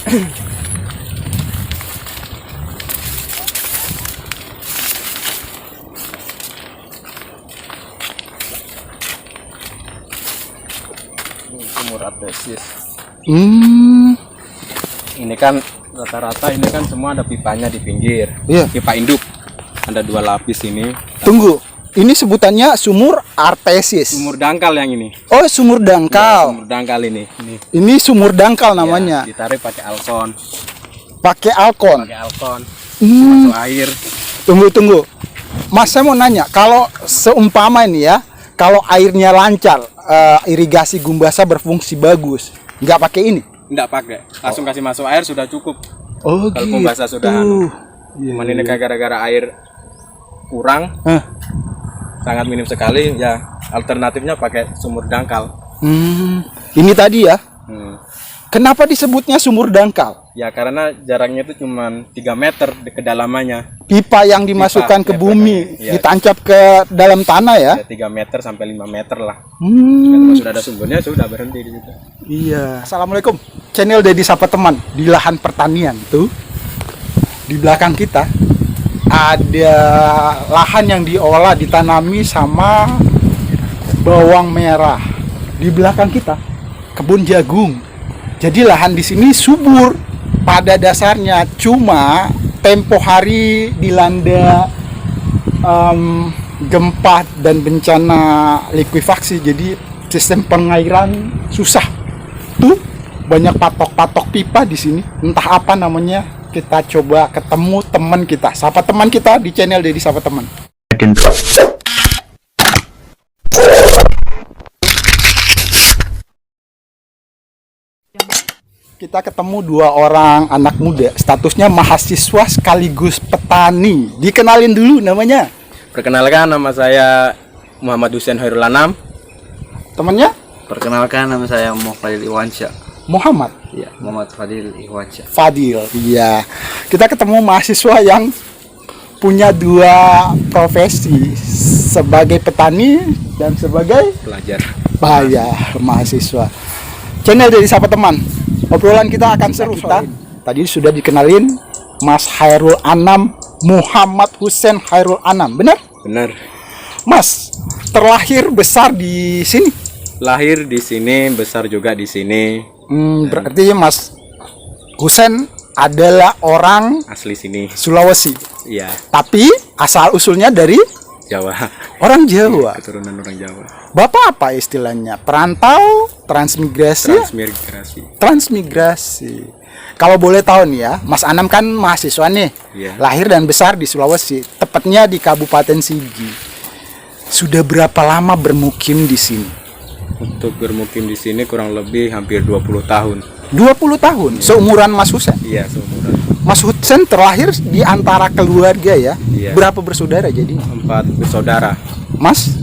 Sumur artesis. Ini kan rata-rata ini kan semua ada pipanya di pinggir. Iya. Pipa induk. Ada 2 lapis ini. Tunggu, ini sebutannya sumur artesis. Sumur dangkal yang ini. Oh, sumur Ya, dangkal. sumur dangkal ini. Ini sumur dangkal namanya. Ya, ditarik pakai alkon. Pakai alkon. Pakai alkon. Hmm. Masuk air. Tunggu. Mas, saya mau nanya, kalau seumpama ini ya, kalau airnya lancar, irigasi Gumbasa berfungsi bagus, nggak pakai ini? Enggak pakai. Langsung kasih masuk air sudah cukup. Oh, Kalau gitu. Gumbasa sudah Cuman ini gara-gara air kurang, sangat minim sekali, ya alternatifnya pakai sumur dangkal. Ini tadi ya. Hmm. Kenapa disebutnya sumur dangkal? Ya karena jaraknya itu cuma 3 meter di kedalamannya. Pipa yang dimasukkan ke bumi, ya. ditancap ke dalam tanah ya? Ya 3 meter sampai 5 meter lah. Kalau sudah ada sumbernya sudah berhenti di situ. Iya. Assalamualaikum. Channel Dedi Sapa Teman di lahan pertanian tuh. Di belakang kita ada lahan yang diolah, ditanami sama bawang merah. Di belakang kita kebun jagung. Jadi lahan di sini subur pada dasarnya, cuma tempo hari dilanda gempa dan bencana likuifaksi, jadi sistem pengairan susah. Tuh banyak patok-patok pipa di sini, entah apa namanya. Kita coba ketemu teman kita, sapa teman kita di channel Dedi Sapa Teman. Kita ketemu 2 orang anak muda, statusnya mahasiswa sekaligus petani. Dikenalin dulu namanya. Perkenalkan, nama saya Muhammad Hussein Hairul Anam. Temannya? Perkenalkan, nama saya Muhammad Fadil Iwansyah. Muhammad. Ya, Muhammad Fadil Iwansyah. Fadil. Iya. Kita ketemu mahasiswa yang punya 2 profesi, sebagai petani dan sebagai Pelajar. mahasiswa. Channel Dedi Sapa Teman. Obrolan kita akan seru. Tadi sudah dikenalin Mas Hairul Anam, Muhammad Hussein Hairul Anam, benar? Benar. Mas, terlahir besar di sini. Lahir di sini, besar juga di sini. Berarti Mas Hussein adalah orang Asli sini. Sulawesi. Iya, Tapi asal usulnya dari Jawa. orang Jawa. Keturunan orang Jawa. Bapak apa istilahnya? Perantau, transmigrasi? Transmigrasi. Kalau boleh tahu nih ya, Mas Anam kan mahasiswa nih. Iya. Lahir dan besar di Sulawesi, tepatnya di Kabupaten Sigi. Sudah berapa lama bermukim di sini? Untuk bermukim di sini kurang lebih hampir 20 tahun. 20 tahun, seumuran Mas Hussein. Iya, seumuran. Mas Hussein terlahir di antara keluarga ya. Iya. Berapa bersaudara jadinya? 4 bersaudara. Mas?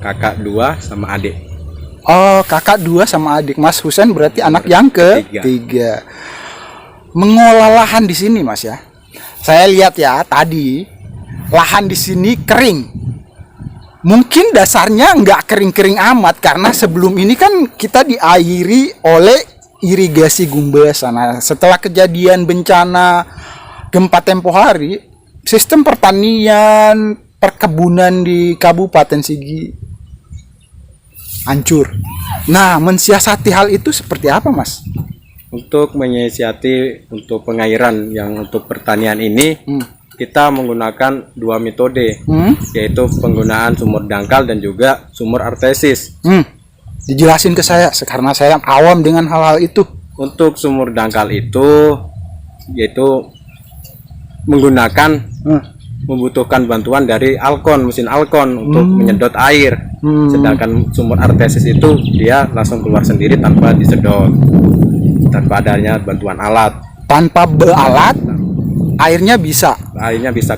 Kakak 2 sama adik. Oh, kakak 2 sama adik. Mas Hussein berarti anak yang ketiga. Mengolah lahan di sini, Mas ya. Saya lihat ya tadi lahan di sini kering. Mungkin dasarnya nggak kering-kering amat karena sebelum ini kan kita diairi oleh irigasi Gumbasa. Nah, setelah kejadian bencana gempa tempo hari, sistem pertanian perkebunan di Kabupaten Sigi hancur. Nah, mensiasati hal itu seperti apa, Mas? Untuk menyiasati untuk pengairan yang untuk pertanian ini, kita menggunakan 2 metode, yaitu penggunaan sumur dangkal dan juga sumur artesis. Dijelasin ke saya, karena saya awam dengan hal-hal itu. Untuk sumur dangkal itu, yaitu menggunakan membutuhkan bantuan dari alkon, mesin alkon untuk menyedot air. Sedangkan sumur artesis itu dia langsung keluar sendiri tanpa disedot, tanpa adanya bantuan alat. Tanpa alat, airnya bisa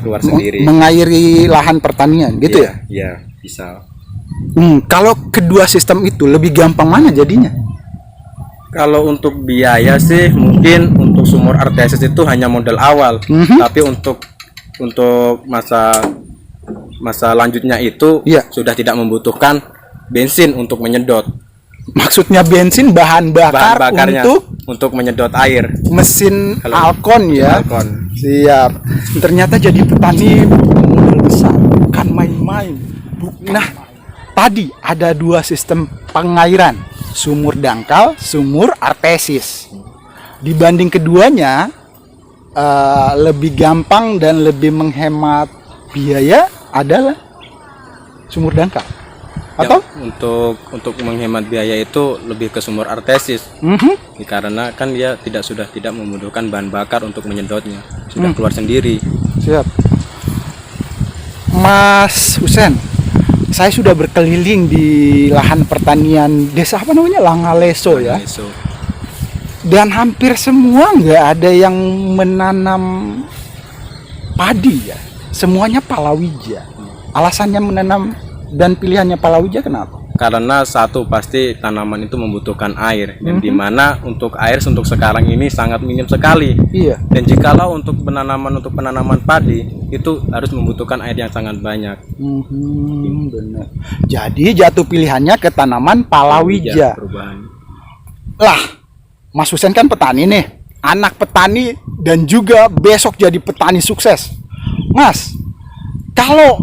keluar sendiri. Mengairi lahan pertanian, gitu ya? Iya, bisa. Kalau kedua sistem itu lebih gampang mana jadinya? Kalau untuk biaya sih mungkin untuk sumur artesis itu hanya modal awal, tapi untuk masa lanjutnya itu sudah tidak membutuhkan bensin untuk menyedot. Maksudnya bensin bahan bakar bahan bakarnya untuk menyedot air. mesin Kalau Alcon ya. Alcon. Siap. Ternyata jadi petani modal besar, bukan main-main. Nah, tadi ada dua sistem pengairan, sumur dangkal, sumur artesis. Dibanding keduanya, lebih gampang dan lebih menghemat biaya adalah sumur dangkal. Atau untuk menghemat biaya itu lebih ke sumur artesis. Karena kan dia sudah tidak membutuhkan bahan bakar untuk menyedotnya, sudah keluar sendiri. Siap. Mas Husen, saya sudah berkeliling di lahan pertanian desa apa namanya, Langaleso ya. So, Dan hampir semua nggak ada yang menanam padi ya. Semuanya palawija. Alasannya menanam dan pilihannya palawija kenapa? karena satu pasti tanaman itu membutuhkan air, dan dimana untuk air untuk sekarang ini sangat minim sekali. Iya. Dan jikalau untuk penanaman padi itu harus membutuhkan air yang sangat banyak. Benar. Jadi jatuh pilihannya ke tanaman palawija. Perubahan. Lah, Mas Husen kan petani nih, anak petani dan juga besok jadi petani sukses. Mas, kalau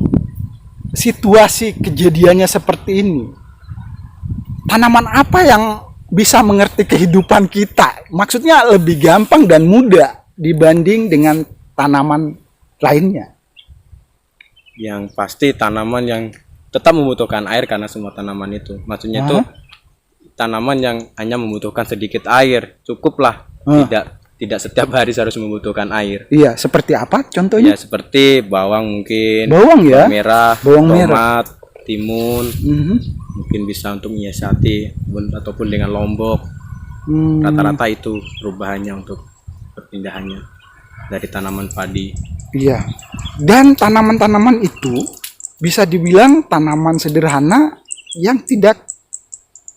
situasi kejadiannya seperti ini, tanaman apa yang bisa mengerti kehidupan kita? Maksudnya lebih gampang dan mudah dibanding dengan tanaman lainnya. Yang pasti tanaman yang tetap membutuhkan air, karena semua tanaman itu, maksudnya itu tanaman yang hanya membutuhkan sedikit air, cukuplah. Tidak setiap hari harus membutuhkan air. Iya, seperti apa contohnya? Ya, seperti bawang mungkin. Bawang ya? Bawang merah, tomat, timun. Mungkin bisa untuk menyiasati ataupun dengan lombok. Rata-rata itu perubahannya untuk perpindahannya dari tanaman padi. Iya. Dan tanaman-tanaman itu bisa dibilang tanaman sederhana yang tidak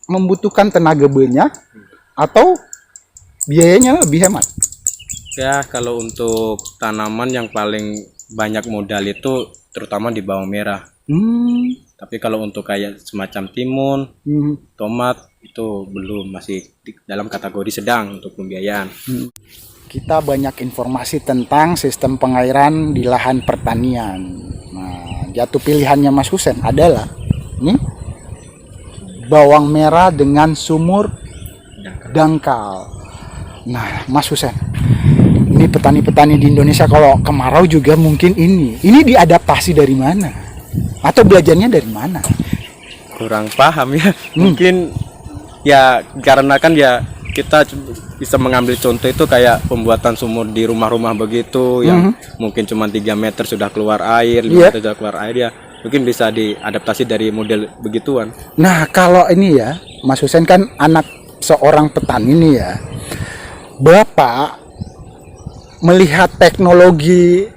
membutuhkan tenaga banyak atau biayanya lebih hemat. Ya, kalau untuk tanaman yang paling banyak modal itu terutama di bawang merah. Tapi kalau untuk kayak semacam timun, tomat itu belum, masih dalam kategori sedang untuk pembiayaan. Kita banyak informasi tentang sistem pengairan di lahan pertanian. Nah, jatuh pilihannya Mas Husen adalah ini bawang merah dengan sumur dangkal. Nah, Mas Husen, ini petani-petani di Indonesia kalau kemarau juga mungkin ini diadaptasi dari mana? Atau belajarnya dari mana? Kurang paham ya. Mungkin ya karena kan ya kita bisa mengambil contoh itu kayak pembuatan sumur di rumah-rumah begitu yang mungkin cuma 3 meter sudah keluar air, 5 meter sudah keluar air, ya mungkin bisa diadaptasi dari model begituan. Nah, kalau ini ya, Mas Husen kan anak seorang petani nih ya. Bapak melihat teknologi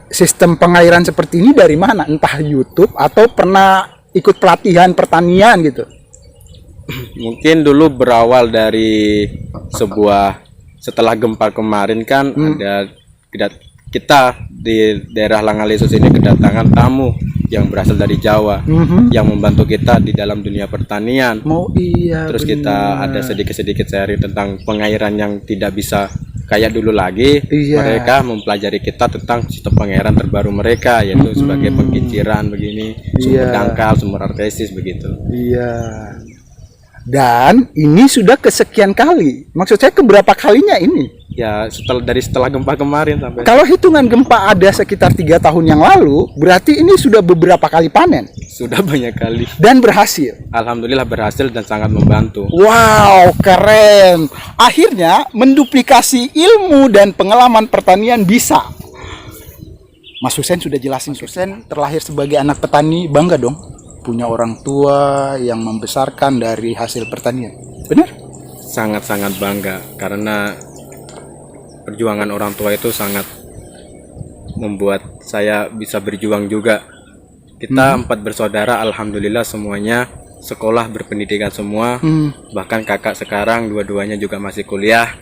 sistem pengairan seperti ini dari mana? Entah YouTube atau pernah ikut pelatihan pertanian gitu? Mungkin dulu berawal dari setelah gempa kemarin kan ada kita di daerah Langalesos ini kedatangan tamu yang berasal dari Jawa yang membantu kita di dalam dunia pertanian. Terus kita ada sedikit sharing tentang pengairan yang tidak bisa kayak dulu lagi. Mereka mempelajari kita tentang sistem pengairan terbaru mereka, yaitu sebagai pengkinciran begini, sumur dangkal, sumur artesis begitu. Dan ini sudah kesekian kali. Maksud saya keberapa kalinya ini? Ya setelah gempa kemarin sampai. Kalau hitungan gempa ada sekitar 3 tahun yang lalu, berarti ini sudah beberapa kali panen. Sudah banyak kali. Dan berhasil. Alhamdulillah berhasil dan sangat membantu. Wow, keren. Akhirnya menduplikasi ilmu dan pengalaman pertanian bisa. Mas Husen sudah jelasin. Husen terlahir sebagai anak petani, bangga dong punya orang tua yang membesarkan dari hasil pertanian. Benar? Sangat-sangat bangga, karena perjuangan orang tua itu sangat membuat saya bisa berjuang juga. Kita 4 bersaudara, alhamdulillah semuanya sekolah berpendidikan semua. Bahkan kakak sekarang dua-duanya juga masih kuliah.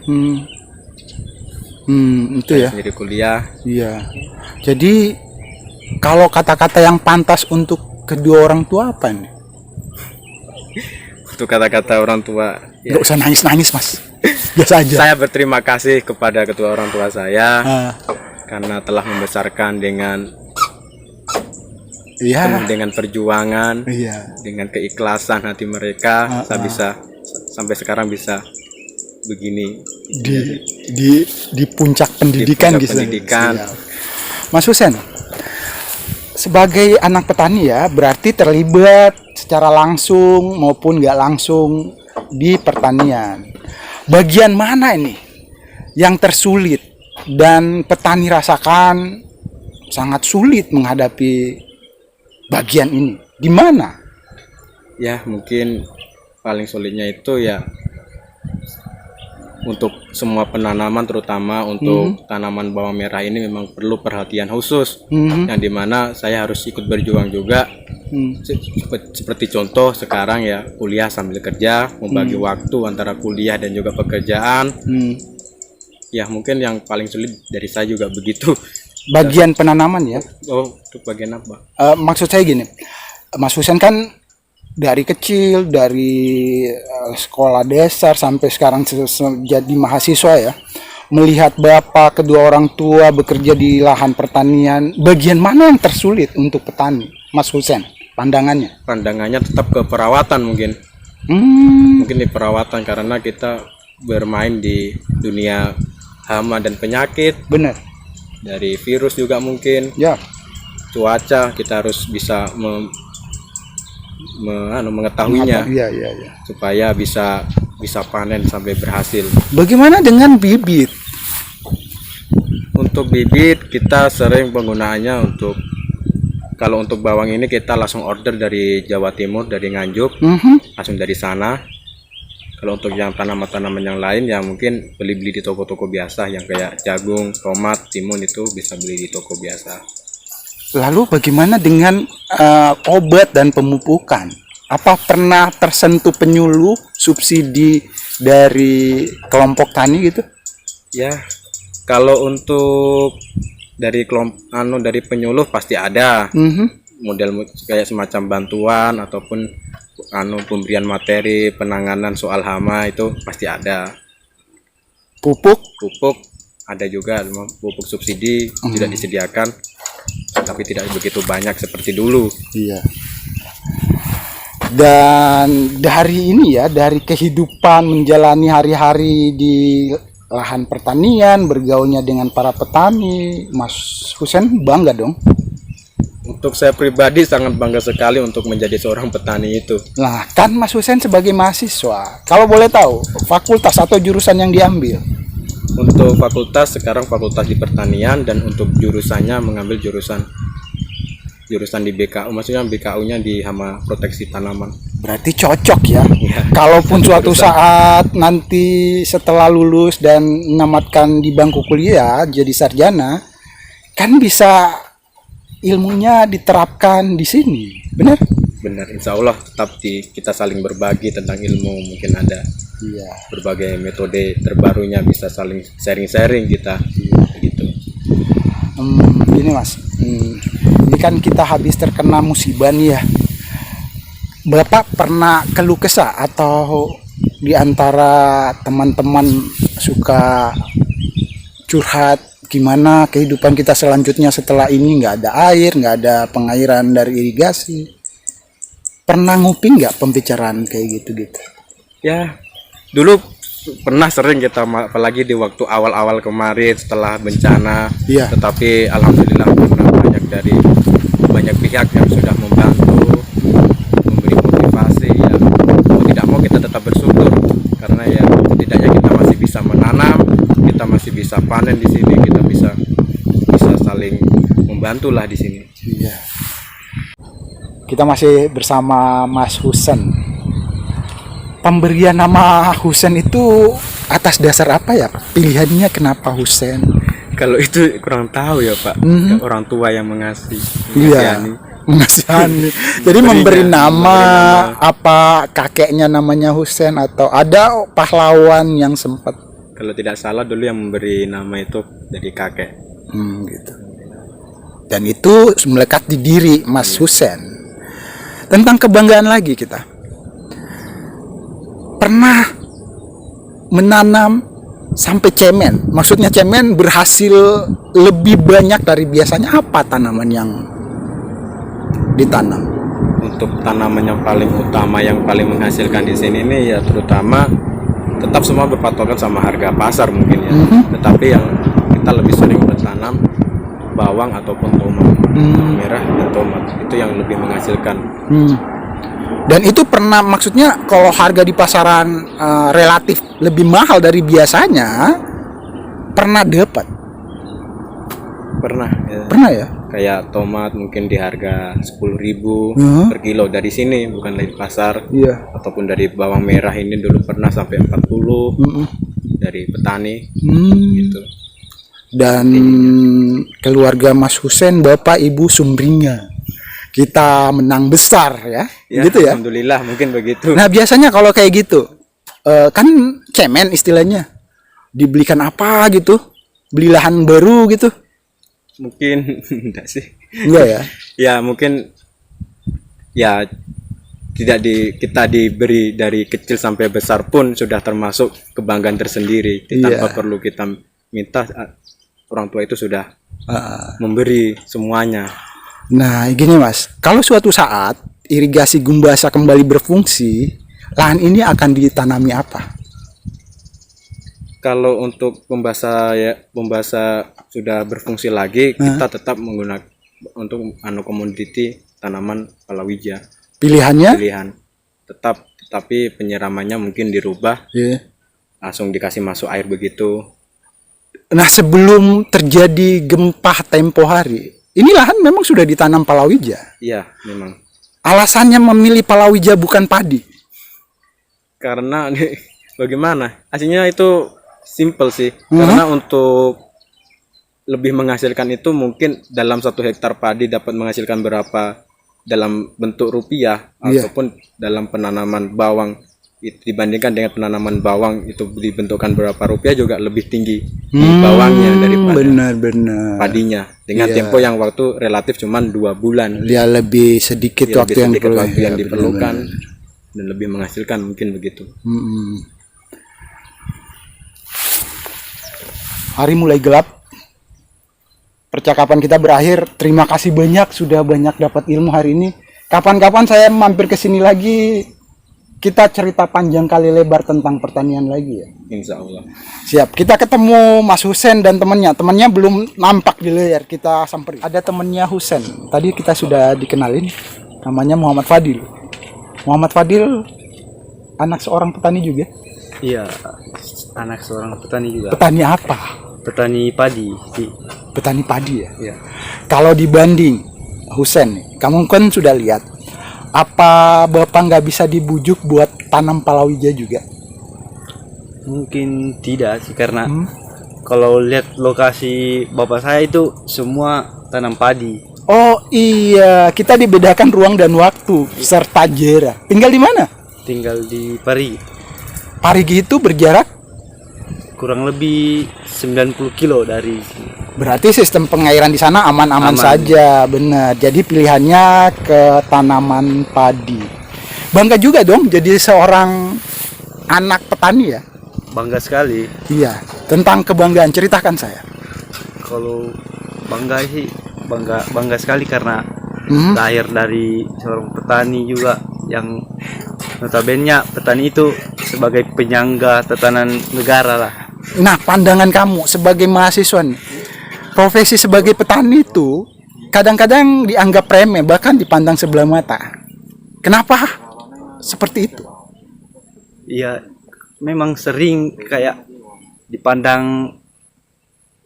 Itu ya. Jadi kuliah. Iya. Jadi kalau kata-kata yang pantas untuk kedua orang tua apa nih? untuk kata-kata orang tua. Ya, Nggak usah nangis-nangis mas, biasa aja. saya berterima kasih kepada kedua orang tua saya Ah, karena telah membesarkan dengan iya, penuh dengan perjuangan, iya. dengan keikhlasan hati mereka. Saya bisa sampai sekarang bisa begini Di puncak pendidikan puncak gitu. pendidikan. Siap. Mas Husen, sebagai anak petani ya, berarti terlibat secara langsung maupun nggak langsung di pertanian. Bagian mana ini yang tersulit dan petani rasakan sangat sulit menghadapi bagian ini? Di mana? Ya mungkin paling sulitnya itu ya untuk semua penanaman, terutama untuk tanaman bawang merah ini memang perlu perhatian khusus, yang dimana saya harus ikut berjuang juga. Seperti contoh sekarang ya, kuliah sambil kerja, membagi waktu antara kuliah dan juga pekerjaan. Ya mungkin yang paling sulit dari saya juga begitu. Bagian penanaman ya. Oh, untuk bagian apa? Maksud saya gini, Mas Husen kan dari kecil, dari sekolah dasar sampai sekarang jadi mahasiswa ya, melihat bapak kedua orang tua bekerja di lahan pertanian, bagian mana yang tersulit untuk petani, Mas Husen? Pandangannya? Pandangannya tetap ke perawatan mungkin. Mungkin di perawatan karena kita bermain di dunia hama dan penyakit, Benar. dari virus juga mungkin. Ya. Cuaca kita harus bisa mengetahuinya Iya. supaya bisa panen sampai berhasil. Bagaimana dengan bibit? Untuk bibit kita sering penggunaannya kalau untuk bawang ini kita langsung order dari Jawa Timur, dari Nganjuk, langsung dari sana. Kalau untuk yang tanaman-tanaman yang lain ya mungkin beli di toko-toko biasa yang kayak jagung, tomat, timun itu bisa beli di toko biasa. Lalu bagaimana dengan obat dan pemupukan? Apa pernah tersentuh penyuluh subsidi dari kelompok tani gitu? Ya, kalau untuk dari dari penyuluh pasti ada. Model kayak semacam bantuan ataupun pemberian materi penanganan soal hama itu pasti ada. Pupuk? Pupuk ada juga, pupuk subsidi tidak disediakan, tapi tidak begitu banyak seperti dulu. Iya. Dan dari ini ya, dari kehidupan menjalani hari-hari di lahan pertanian, bergaulnya dengan para petani, Mas Husen bangga dong? Untuk saya pribadi sangat bangga sekali untuk menjadi seorang petani itu. Nah, kan Mas Husen sebagai mahasiswa, kalau boleh tahu, fakultas atau jurusan yang diambil? Untuk fakultas sekarang fakultas di pertanian, dan untuk jurusannya mengambil jurusan di BKU, maksudnya BKU-nya di hama proteksi tanaman. Berarti cocok ya. Ya. Kalaupun suatu saat nanti setelah lulus dan menamatkan di bangku kuliah jadi sarjana, kan bisa ilmunya diterapkan di sini, benar? Benar, insya Allah tetap kita saling berbagi tentang ilmu, mungkin ada berbagai metode terbarunya, bisa saling sharing-sharing kita gitu. Ini Mas, ini kan kita habis terkena musibah nih ya. Bapak pernah keluh kesah atau di antara teman-teman suka curhat gimana kehidupan kita selanjutnya setelah ini, nggak ada air, nggak ada pengairan dari irigasi? Pernah nguping nggak pembicaraan kayak gitu-gitu? Ya, dulu pernah sering kita, apalagi di waktu awal-awal kemarin setelah bencana. Iya. Tetapi alhamdulillah banyak pihak yang sudah membantu, memberi motivasi. Ya, mau tidak mau kita tetap bersyukur karena ya setidaknya kita masih bisa menanam, kita masih bisa panen di sini, kita bisa saling membantu lah di sini. Iya. Kita masih bersama Mas Husen. Pemberian nama Husen itu atas dasar apa ya? Pilihannya kenapa Husen? Kalau itu kurang tahu ya Pak. Orang tua yang mengasih. Iya. Mengasihani. Jadi memberi nama apa, kakeknya namanya Husen atau ada pahlawan yang sempat? Kalau tidak salah dulu yang memberi nama itu dari kakek. Gitu. Dan itu melekat di diri Mas Husen. Tentang kebanggaan lagi kita. pernah menanam sampai cemen. Maksudnya cemen berhasil lebih banyak dari biasanya. Apa tanaman yang ditanam? Untuk tanaman yang paling utama yang paling menghasilkan di sini ini ya terutama tetap semua berpatokan sama harga pasar mungkin ya. Tetapi yang kita lebih sering bertanam bawang ataupun tomat. Bawang merah dan tomat itu yang lebih menghasilkan. Dan itu pernah, maksudnya kalau harga di pasaran relatif lebih mahal dari biasanya, pernah dapat? Pernah ya. Pernah ya? Kayak tomat mungkin di harga 10.000 per kilo dari sini, bukan dari pasar. Iya. Ataupun dari bawang merah ini dulu pernah sampai 40 dari petani gitu. Dan keluarga Mas Husen, Bapak Ibu sumringah, kita menang besar ya, gitu ya. Alhamdulillah mungkin begitu. Nah biasanya kalau kayak gitu, kan cemen istilahnya, dibelikan apa gitu, beli lahan baru gitu? Mungkin enggak sih. Enggak ya? Ya mungkin ya kita diberi dari kecil sampai besar pun sudah termasuk kebanggaan tersendiri. Tanpa perlu kita minta, orang tua itu sudah memberi semuanya. Nah gini Mas, kalau suatu saat irigasi Gumbasa kembali berfungsi, lahan ini akan ditanami apa? Kalau untuk pembasa sudah berfungsi lagi, kita tetap menggunakan untuk komoditi tanaman palawija. Pilihan tetap, tapi penyiramannya mungkin dirubah. Langsung dikasih masuk air begitu. Nah sebelum terjadi gempa tempo hari, ini lahan memang sudah ditanam palawija. Iya, memang. Alasannya memilih palawija bukan padi? Karena bagaimana? Aslinya itu simple sih. Karena untuk lebih menghasilkan itu mungkin dalam 1 hektar padi dapat menghasilkan berapa dalam bentuk rupiah ataupun dalam penanaman bawang itu dibandingkan dengan penanaman bawang itu dibentukkan berapa rupiah juga lebih tinggi bawangnya daripada benar padinya dengan tempo yang waktu relatif cuman 2 bulan. Dia lebih sedikit waktu yang diperlukan dan lebih menghasilkan mungkin begitu. Hari mulai gelap. Percakapan kita berakhir. Terima kasih banyak, sudah banyak dapat ilmu hari ini. Kapan-kapan saya mampir ke sini lagi, kita cerita panjang kali lebar tentang pertanian lagi ya. Insya Allah. Siap. Kita ketemu Mas Husen dan temannya. Temannya belum nampak di layar, kita samperin. Ada temannya Husen. Tadi kita sudah dikenalin. Namanya Muhammad Fadil. Muhammad Fadil anak seorang petani juga. Iya, anak seorang petani juga. Petani apa? Petani padi. Petani padi ya. Iya. Kalau dibanding Husen, kamu kan sudah lihat. Apa Bapak nggak bisa dibujuk buat tanam palawija juga? Mungkin tidak sih, karena kalau lihat lokasi bapak saya itu semua tanam padi. Oh iya, kita dibedakan ruang dan waktu serta jarak. Tinggal di mana? Tinggal di Parigi. Parigi itu berjarak Kurang lebih 90 kilo dari sini. berarti sistem pengairan di sana aman-aman saja, benar. Jadi pilihannya ke tanaman padi. Bangga juga dong jadi seorang anak petani ya. Bangga sekali. Iya, tentang kebanggaan ceritakan saya. Kalau bangga sih bangga sekali karena lahir dari seorang petani juga yang notabene petani itu sebagai penyangga tatanan negara lah. Nah, pandangan kamu sebagai mahasiswa nih, profesi sebagai petani itu kadang-kadang dianggap remeh, bahkan dipandang sebelah mata. Kenapa seperti itu? Iya, memang sering kayak dipandang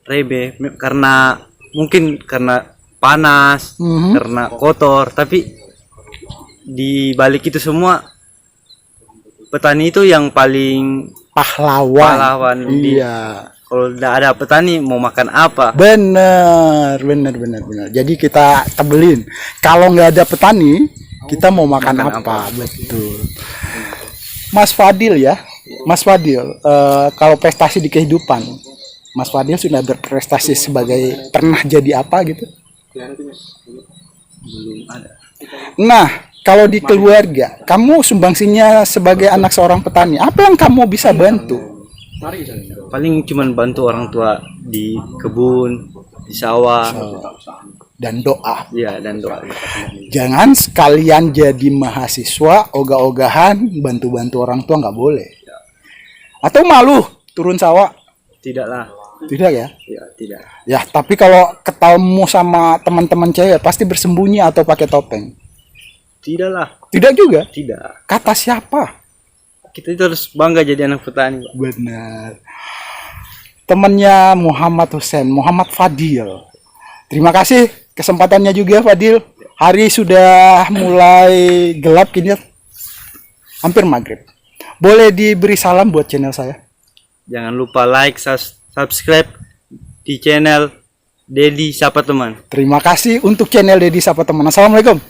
remeh karena mungkin karena panas, karena kotor, tapi di balik itu semua petani itu yang paling pahlawan. Iya. Kalau tidak ada petani mau makan apa? Benar. Jadi kita tebelin. Kalau nggak ada petani, kita mau makan apa? Betul. Mas Fadil ya, Mas Fadil. Kalau prestasi di kehidupan, Mas Fadil sudah berprestasi sebagai pernah jadi apa gitu? Belum ada. Nah, kalau di keluarga, kamu sumbangsinya sebagai anak seorang petani, apa yang kamu bisa bantu? Paling cuman bantu orang tua di kebun, di sawah, Dan doa. ya, dan doa. Jangan sekalian jadi mahasiswa, ogah-ogahan, bantu-bantu orang tua nggak boleh. Atau malu turun sawah? Tidaklah, Tidak ya? ya tidak. Ya, tapi kalau ketemu sama teman-teman cewek pasti bersembunyi atau pakai topeng. Tidaklah, Tidak juga. tidak. Kata siapa? Kita itu harus bangga jadi anak petani, Pak. Benar. Temannya Muhammad Hussein, Muhammad Fadil. Terima kasih kesempatannya juga Fadil. Hari sudah mulai gelap kini, hampir maghrib. Boleh diberi salam buat channel saya? Jangan lupa like, subscribe di channel Dedi Sapa Teman. Terima kasih untuk channel Dedi Sapa Teman. Assalamualaikum.